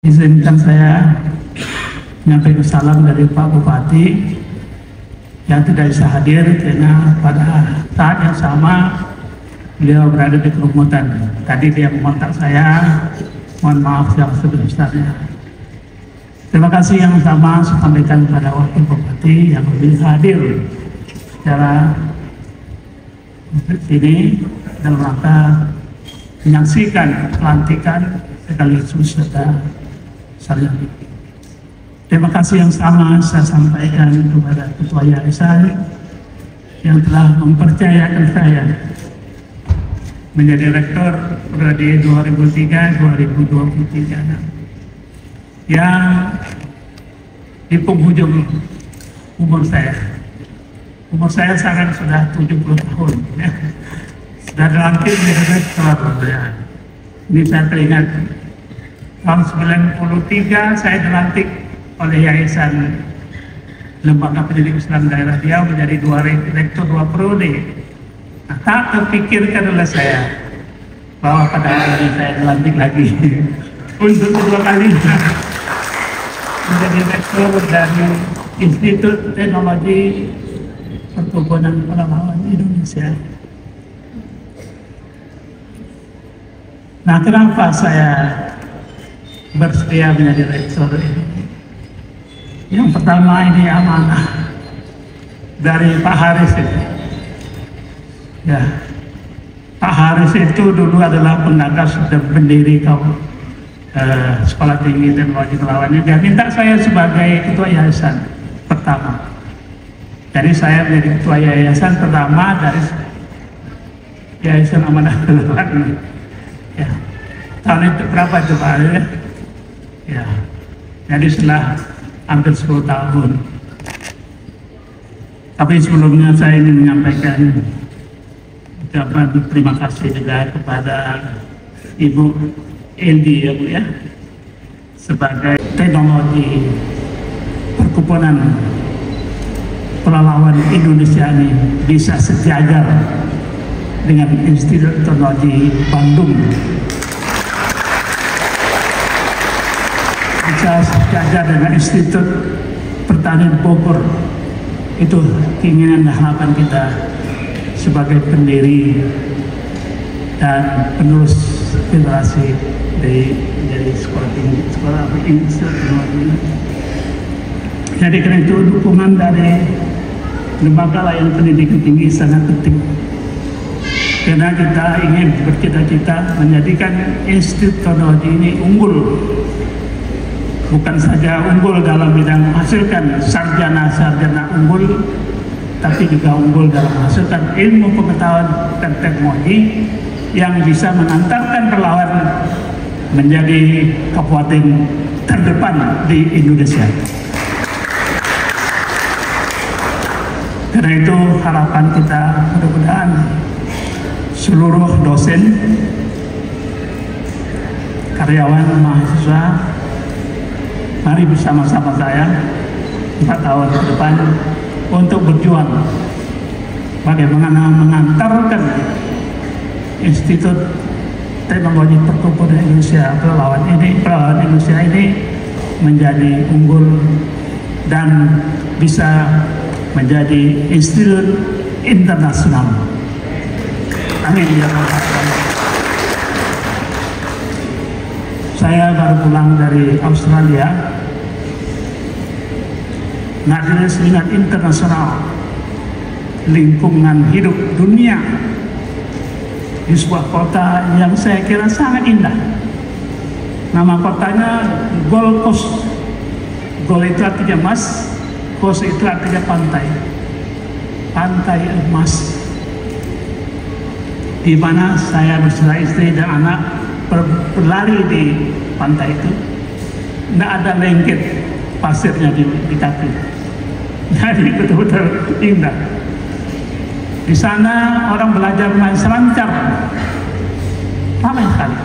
Izinkan saya menyampaikan salam dari Pak Bupati yang tidak bisa hadir karena pada saat yang sama beliau berada di kerumunan. Tadi dia mengontak saya, mohon maaf yang sebesar-besarnya. Terima kasih yang sama saya sampaikan kepada Wakil Bupati yang lebih hadir secara ini dalam rangka menyaksikan pelantikan sekaligus serta saling. Terima kasih yang sama saya sampaikan kepada Ketua Yayasan yang telah mempercayakan saya menjadi rektor periode 2003-2023 yang di penghujung umur saya. Umur saya sekarang sudah 70 tahun. Ya. Sudah dilantik menjadi rektor. Ya. Ini saya teringat tahun 93 saya dilantik oleh Yayasan Lembaga Pendidikan Islam Daerah Riau menjadi rektor 2 periode. Nah, tak terpikirkan oleh saya bahwa pada hari ini saya dilantik lagi untuk kedua kali menjadi rektor dari Institut Teknologi Perkebunan Pengalaman Indonesia. Nah, kenapa saya bersedia menjadi rektor ini? Yang pertama, ini amanah dari Pak Haris itu. Ya, Pak Haris itu dulu adalah penggagas dan pendiri Sekolah Tinggi Teknologi Relawan. Dia minta saya sebagai ketua yayasan pertama. Jadi saya menjadi ketua yayasan pertama dari Yayasan Amanah Relawan. Ya, tahun itu berapa coba ya? Ya, jadi setelah hampir 10 tahun. Tapi sebelumnya saya ingin menyampaikan ucapan terima kasih juga kepada Ibu Endi ya Bu ya, sebagai teknologi perkebunan Pengalaman Indonesia ini bisa sejajar dengan Institut Teknologi Bandung, bisa sejajar dengan Institut Pertanian Bogor. Itu keinginan dan harapan kita sebagai pendiri dan penerus generasi dari sekolah tinggi, sekolah Institut Teknologi. Jadi karena itu dukungan dari lembaga layanan pendidikan tinggi sangat penting. Karena kita ingin bercita-cita menjadikan Institut Teknologi ini unggul. Bukan saja unggul dalam bidang menghasilkan sarjana-sarjana unggul, tapi juga unggul dalam menghasilkan ilmu pengetahuan dan teknologi yang bisa mengantarkan relawan menjadi kabupaten terdepan di Indonesia. Karena itu harapan kita mudah-mudahan seluruh dosen, karyawan, mahasiswa, mari bersama-sama saya 4 tahun ke depan untuk berjuang bagaimana mengantarkan Institut Teknologi Perkebunan Indonesia Pengalaman Indonesia ini menjadi unggul dan bisa menjadi institut internasional. Amin ya Allah. Saya baru pulang dari Australia, Majelis Lingkungan Internasional Lingkungan Hidup Dunia, di sebuah kota yang saya kira sangat indah. Nama kotanya Gold Coast. Gold itu artinya emas, Coast itu artinya pantai. Pantai emas. Di mana saya bersama istri dan anak berlari di pantai itu. Tidak ada lengket pasirnya di kaki. Jadi betul-betul indah. Di sana orang belajar main selancar, ramai sekali.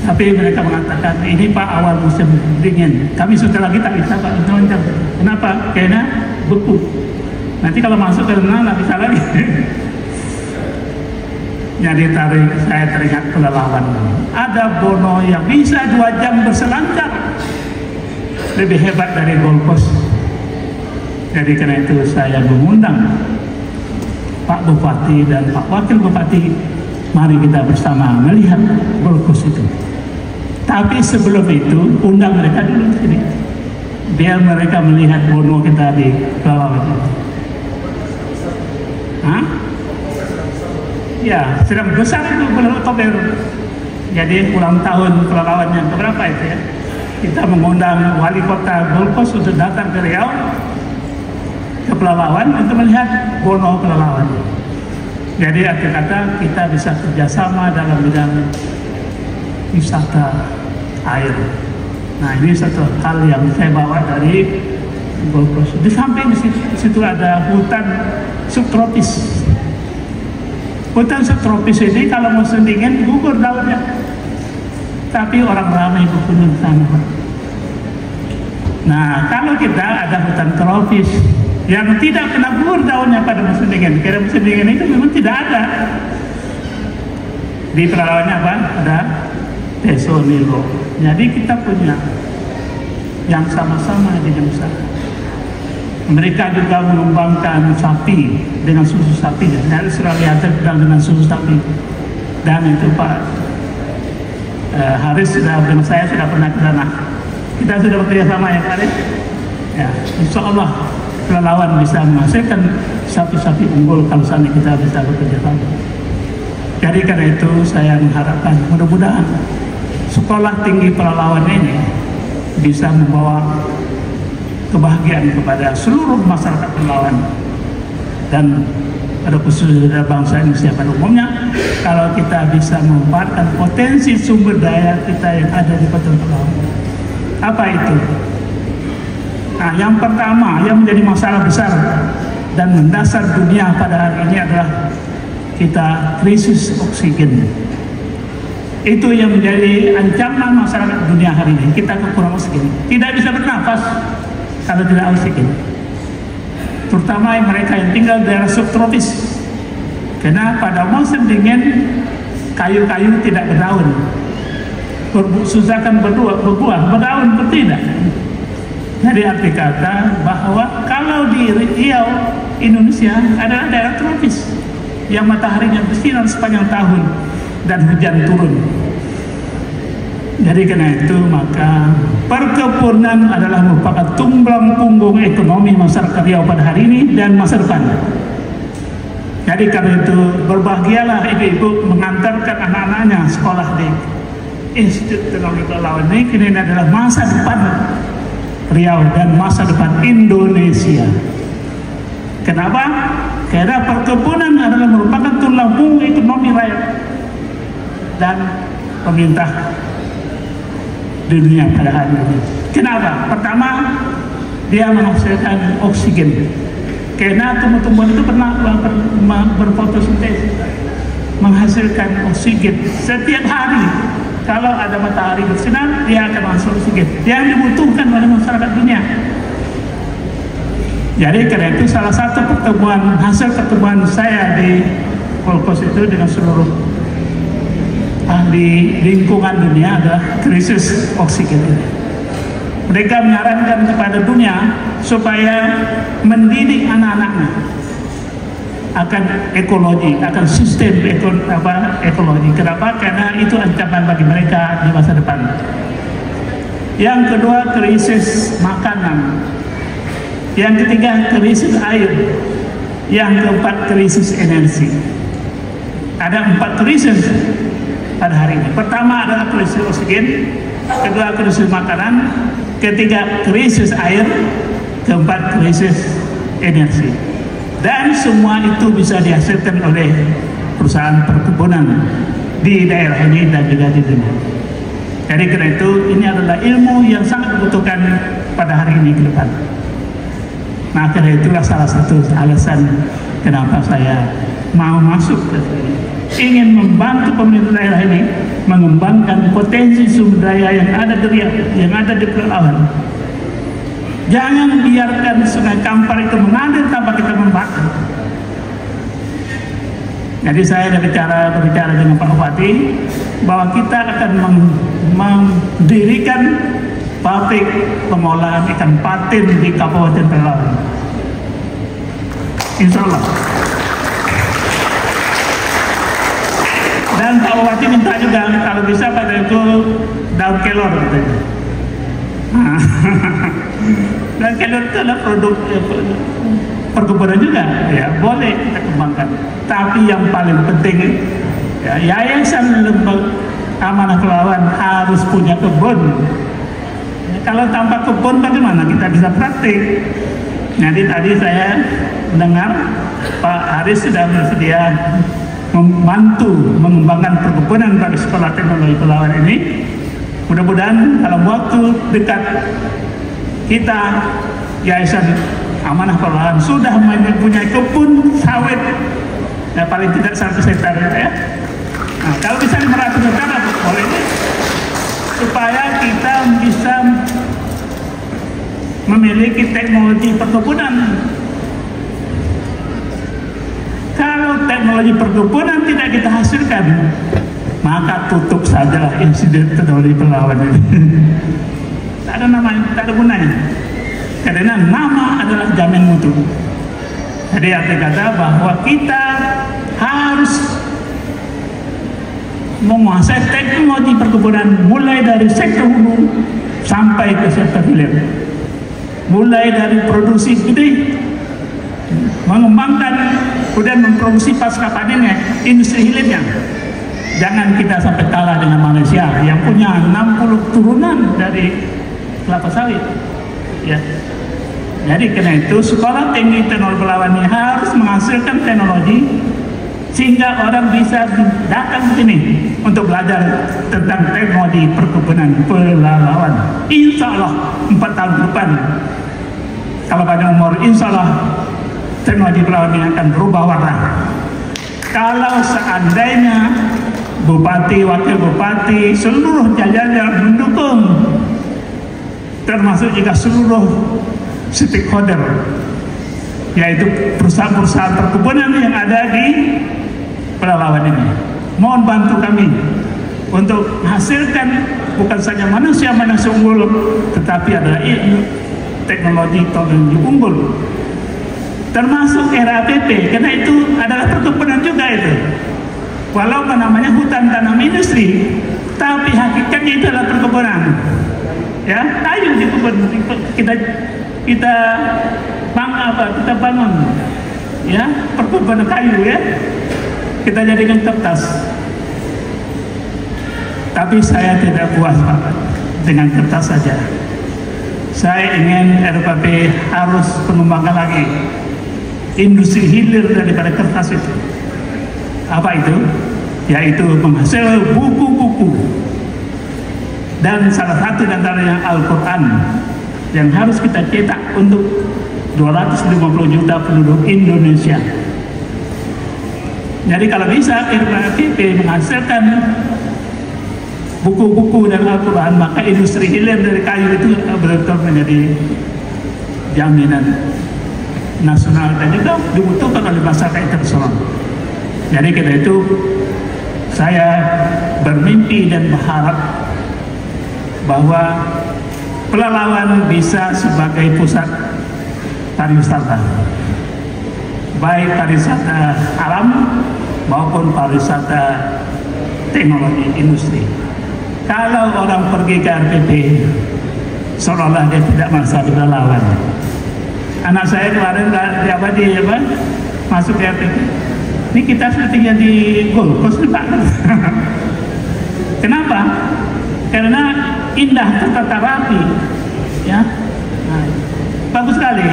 Tapi mereka mengatakan ini Pak awal musim dingin. Kami sudah lagi tak bisa Pak selancar. Kenapa? Karena beku. Nanti kalau masuk ke renang nggak bisa lagi. Jadi saya teringat kelelawar. Ada Bono yang bisa 2 jam berselancar, lebih hebat dari Gold Coast. Jadi karena itu saya mengundang Pak Bupati dan Pak Wakil Bupati, mari kita bersama melihat Gold Coast itu. Tapi sebelum itu, undang mereka dulu ke sini, biar mereka melihat Bono kita di Pelalawan itu. Hah? Ya, sedang besar itu bulan Oktober. Jadi ulang tahun Pelalawan yang keberapa itu ya? Kita mengundang wali kota Gold Coast untuk datang ke Riau, ke Pelalawan untuk melihat Bono Pelalawan. Jadi arti kata kita bisa kerjasama dalam bidang wisata air. Nah, ini satu hal yang saya bawa dari Gold Coast. Di samping di situ ada hutan subtropis. Hutan subtropis ini kalau musim dingin gugur daunnya, tapi orang ramai berkunjung ke sana. Nah, kalau kita ada hutan tropis yang tidak pernah gugur daunnya pada musim dingin, karena musim dingin itu memang tidak ada. Di Pelalawannya apa? Ada Teso Nilo. Jadi kita punya yang sama-sama di Nusa. Mereka juga mengembangkan sapi dengan susu sapi. Dari Australia dengan susu sapi. Dan itu Pak Haris sudah dengan saya sudah pernah ke sana. Kita sudah bekerja sama ya Pak Haris. Ya, insya Allah Pelalawan bisa menghasilkan sapi-sapi unggul kalau sana kita bisa bekerja sama. Jadi karena itu saya mengharapkan mudah-mudahan sekolah tinggi Pelalawan ini bisa membawa kebahagiaan kepada seluruh masyarakat Pelalawan dan pada khususnya bangsa Indonesia pada umumnya. Kalau kita bisa memanfaatkan potensi sumber daya kita yang ada di Kota Pelalawan. Apa itu? Nah, yang pertama yang menjadi masalah besar dan mendasar dunia pada hari ini adalah kita krisis oksigen. Itu yang menjadi ancaman masyarakat dunia hari ini. Kita kekurangan oksigen, tidak bisa bernafas kalau tidak oksigen, terutama mereka yang tinggal di daerah subtropis. Karena pada musim dingin kayu-kayu tidak berdaun, susah kan berbuah, berdaun tidak. Jadi arti kata bahwa kalau di Riau, Indonesia adalah daerah tropis yang mataharinya bersinar sepanjang tahun dan hujan turun. Jadi karena itu maka perkebunan adalah merupakan tulang punggung ekonomi masyarakat Riau pada hari ini dan masa depan. Jadi karena itu berbahagialah ibu-ibu mengantarkan anak-anaknya sekolah di Institut Teknologi Pelalawan ini. Ini adalah masa depan Riau dan masa depan Indonesia. Kenapa? Karena perkebunan adalah merupakan tulang punggung ekonomi rakyat dan pemerintah di dunia pada hari ini. Kenapa? Pertama, dia menghasilkan oksigen. Karena tumbuh-tumbuhan itu pernah berfotosintesis, menghasilkan oksigen setiap hari. Kalau ada matahari bersinar, dia akan menghasilkan oksigen yang dibutuhkan oleh masyarakat dunia. Jadi karena itu salah satu hasil pertemuan saya di Gold Coast itu dengan seluruh ahli lingkungan dunia adalah krisis oksigen ini. Mereka menyarankan kepada dunia supaya mendidik anak-anaknya akan ekologi, akan sistem ekologi. Kenapa? Karena itu ancaman bagi mereka di masa depan. Yang kedua, krisis makanan. Yang ketiga, krisis air. Yang keempat, krisis energi. Ada 4 krisis pada hari ini. Pertama adalah krisis oksigen, kedua krisis makanan, ketiga krisis air, keempat krisis energi. Dan semua itu bisa dihasilkan oleh perusahaan perkebunan di daerah ini dan juga di dunia. Jadi karena itu ini adalah ilmu yang sangat dibutuhkan pada hari ini ke depan. Nah, karena itulah salah satu alasan kenapa saya mau masuk ke sini. Ingin membantu pemerintah daerah ini mengembangkan potensi sumber daya yang ada di Riau, yang ada di Pelalawan. Jangan biarkan Sungai Kampar itu mengalir tanpa kita membakar. Jadi saya ada berbicara dengan Pak Bupati bahwa kita akan mendirikan pabrik pengolahan ikan patin di Kabupaten Pelalawan. Insya Allah. Dan Pak Bupati minta juga kalau bisa pada itu daun kelor katanya. Daun kelor itu adalah produk perkebunan juga, ya boleh kita kembangkan. Tapi yang paling penting, ya, Yayasan Amanah Pelalawan harus punya kebun. Ya, kalau tanpa kebun bagaimana kita bisa praktik? Jadi tadi saya mendengar Pak Haris sudah bersedia membantu mengembangkan perkebunan bagi Sekolah Teknologi Pelalawan ini. Mudah-mudahan dalam waktu dekat kita Yayasan Amanah Pelalawan sudah mempunyai kebun sawit, ya, paling tidak 1 hektar ya. Nah, kalau bisa 500 hektar boleh, supaya kita bisa memiliki teknologi perkebunan. Kalau teknologi perkebunan tidak kita hasilkan, maka tutup sajalah insiden teknologi Pelalawan ini. Tak ada namanya, tak ada gunanya. Karena nama adalah jamin mutu. Jadi arti kata bahwa kita harus menguasai teknologi perkebunan mulai dari sektor hulu sampai ke sektor hilir. Mulai dari produksi gede, mengembangkan, kemudian memproduksi pasca panennya, industri hilirnya. Jangan kita sampai kalah dengan Malaysia yang punya 60 turunan dari kelapa sawit. Ya. Jadi karena itu Sekolah Tinggi Teknologi Pelalawan ini harus menghasilkan teknologi sehingga orang bisa datang ke sini untuk belajar tentang teknologi perkebunan Pelalawan. Insya Allah 4 tahun ke depan, kalau banyak umur, insya Allah teknologi Pelalawan ini akan berubah warna. Kalau seandainya Bupati, Wakil Bupati, seluruh jajaran mendukung, termasuk juga seluruh stakeholder, yaitu perusahaan-perusahaan perkebunan yang ada di Pelalawan ini, mohon bantu kami untuk menghasilkan bukan saja manusia unggul, tetapi adalah teknologi unggul, termasuk RAPP, karena itu adalah perkebunan juga itu. Walaupun namanya hutan tanam industri, tapi hakikatnya itu adalah perkebunan. Ya, ayo di kebun kita bangun, ya, perkebunan kayu, ya, kita jadikan kertas. Tapi saya tidak puas Pak dengan kertas saja. Saya ingin RPP harus mengembangkan lagi industri hilir daripada kertas itu. Apa itu? Yaitu menghasilkan buku-buku. Dan salah satu antaranya Al-Quran yang harus kita cetak untuk 250 juta penduduk Indonesia. Jadi kalau bisa RPP menghasilkan buku-buku dan Al-Quran, maka industri hilir dari kayu itu betul-betul menjadi jaminan nasional dan juga dibutuhkan oleh masyarakat internasional. Jadi karena itu saya bermimpi dan berharap bahwa Pelalawan bisa sebagai pusat pariwisata, baik pariwisata alam maupun pariwisata teknologi industri. Kalau orang pergi ke RPP, seolah-olah dia tidak merasa di Pelalawan. Anak saya kemarin masuk ke RPP. Ini kita sudah tinggal di Gold Coast nih Pak. Kenapa? Karena indah, tertata rapi, ya. Nah, bagus sekali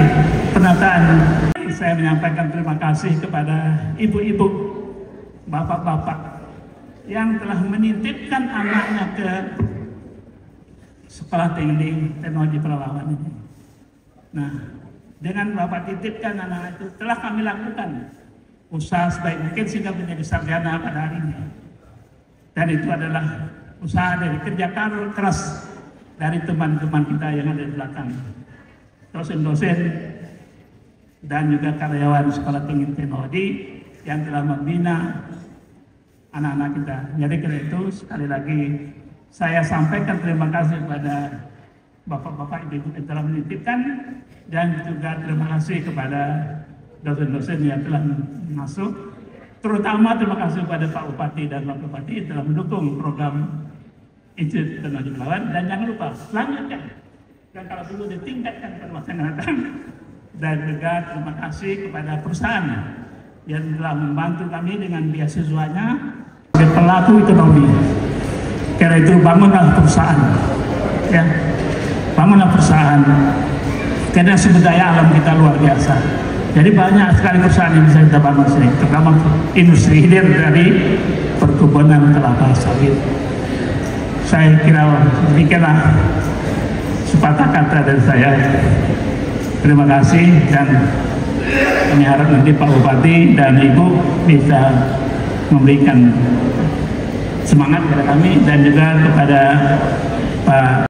penataan. Saya menyampaikan terima kasih kepada ibu-ibu, bapak-bapak yang telah menitipkan anaknya ke Sekolah Tinggi Teknologi Pelalawan ini. Nah, dengan bapak titipkan anak itu telah kami lakukan usaha sebaik mungkin sehingga menjadi sarjana pada hari ini. Dan itu adalah usaha dari kerja keras dari teman-teman kita yang ada di belakang, dosen-dosen dan juga karyawan Sekolah Tinggi Teknologi yang telah membina anak-anak kita. Jadi karena itu sekali lagi saya sampaikan terima kasih kepada bapak-bapak ibu yang telah menitipkan, dan juga terima kasih kepada dosen-dosen yang telah masuk. Terutama terima kasih kepada Pak Bupati dan Pak Bupati yang telah mendukung program Institut Teknologi Pelauan, dan jangan lupa lanjutkan, dan kalau perlu ditingkatkan pada masa yang datang. Dan juga terima kasih kepada perusahaan yang telah membantu kami dengan beasiswanya sebagai pelaku ekonomi. Karena itu bangunlah perusahaan, ya, bangunlah perusahaan. Karena sumber daya alam kita luar biasa. Jadi banyak sekali perusahaan yang bisa kita bangun sini, terutama industri hilir dari perkebunan kelapa sawit. Saya kira demikianlah sepatah kata dari saya. Terima kasih, dan kami harap nanti Pak Bupati dan Ibu bisa memberikan semangat kepada kami dan juga kepada Pak